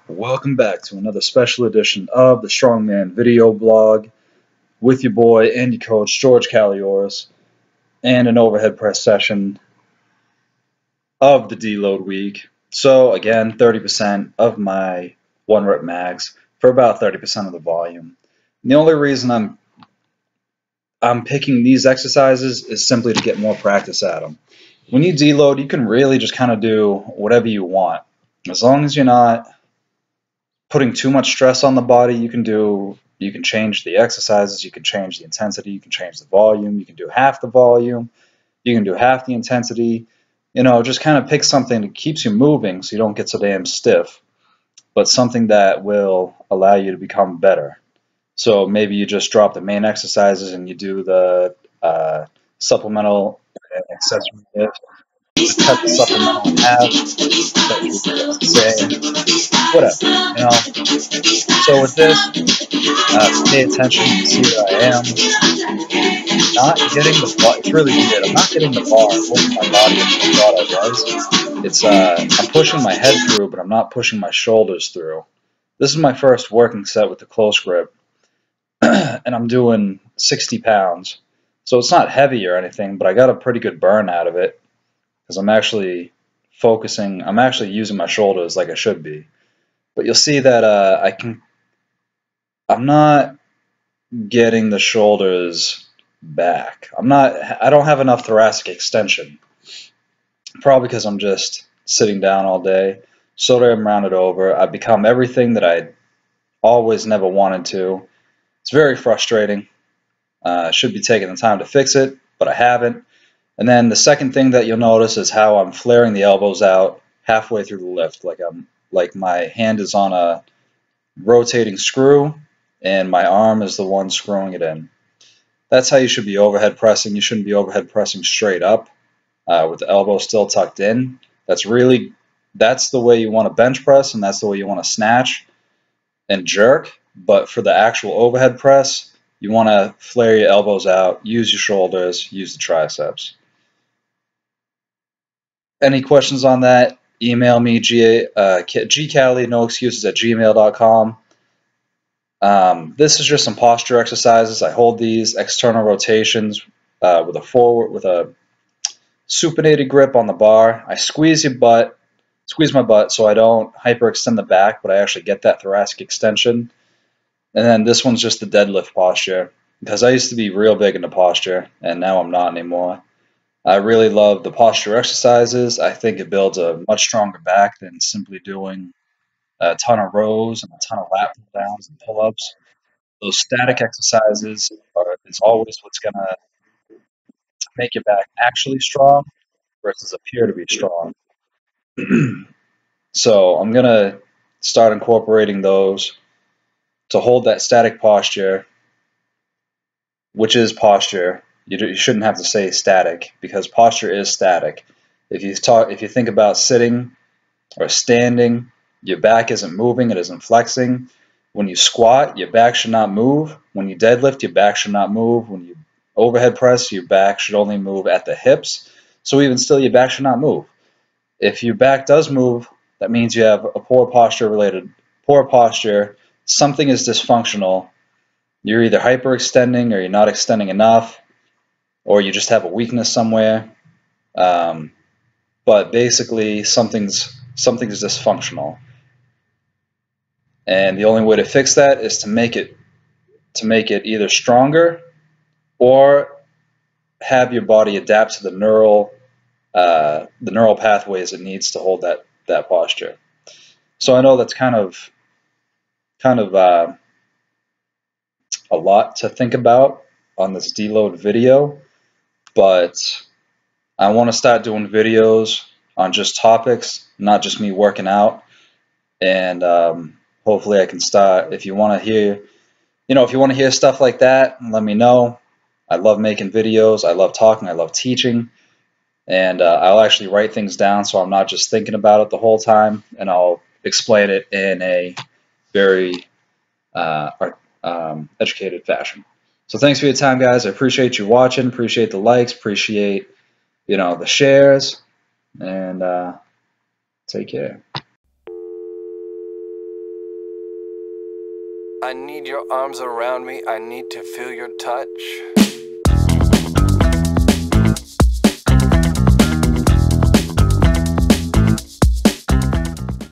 Welcome back to another special edition of the Strongman video blog with your boy and your coach George Caliors and an overhead press session of the deload week. So again, 30% of my 1 rep max for about 30% of the volume. And the only reason I'm picking these exercises is simply to get more practice at them. When you deload, you can really just kind of do whatever you want. As long as you're not putting too much stress on the body, you can change the exercises, you can change the intensity, you can change the volume, you can do half the volume, you can do half the intensity. Just kind of pick something that keeps you moving so you don't get so damn stiff, but something that will allow you to become better. So maybe you just drop the main exercises and you do the supplemental and accessory lift. Just cut the supplemental in half, say whatever. So with this, pay attention, see where I am. Not getting the bar. It's really weird. I'm not getting the bar over my body as I thought I was. I'm pushing my head through, but I'm not pushing my shoulders through. This is my first working set with the close grip, and I'm doing 60 pounds. So it's not heavy or anything, but I got a pretty good burn out of it because I'm actually focusing. I'm actually using my shoulders like I should be. But you'll see that I'm not getting the shoulders back. I don't have enough thoracic extension. Probably because I'm just sitting down all day. So I'm rounded over. I've become everything that I always never wanted to. It's very frustrating. I should be taking the time to fix it, but I haven't. And then the second thing that you'll notice is how I'm flaring the elbows out halfway through the lift, like my hand is on a rotating screw and my arm is the one screwing it in. That's how you should be overhead pressing. You shouldn't be overhead pressing straight up with the elbow still tucked in. That's the way you want to bench press, and that's the way you want to snatch and jerk. But for the actual overhead press, you want to flare your elbows out, use your shoulders, use the triceps. Any questions on that? Email me, gcali, no excuses at gmail.com. This is just some posture exercises. I hold these external rotations with a supinated grip on the bar. I squeeze my butt so I don't hyperextend the back, but I actually get that thoracic extension. And then this one's just the deadlift posture, because I used to be real big into posture, and now I'm not anymore. I really love the posture exercises. I think it builds a much stronger back than simply doing a ton of rows and a ton of lat pull downs and pull-ups. Those static exercises is always what's going to make your back actually strong versus appear to be strong. So I'm going to start incorporating those to hold that static posture, which is posture. You shouldn't have to say static, because posture is static. If you think about sitting or standing, your back isn't moving, it isn't flexing. When you squat, your back should not move. When you deadlift, your back should not move. When you overhead press, your back should only move at the hips. So even still, your back should not move. If your back does move, that means you have a poor posture. Something is dysfunctional. You're either hyperextending, or you're not extending enough, or you just have a weakness somewhere. But basically, something's dysfunctional, and the only way to fix that is to make it either stronger or have your body adapt to the neural pathways it needs to hold that posture. So I know that's kind of a lot to think about on this deload video, but I want to start doing videos on just topics, not just me working out. And hopefully I can start. If you want to hear stuff like that, let me know. I love making videos. I love talking. I love teaching. And I'll actually write things down so I'm not just thinking about it the whole time, and I'll explain it in a very educated fashion. So thanks for your time, guys. I appreciate you watching. Appreciate the likes. Appreciate the shares. And take care. I need your arms around me. I need to feel your touch.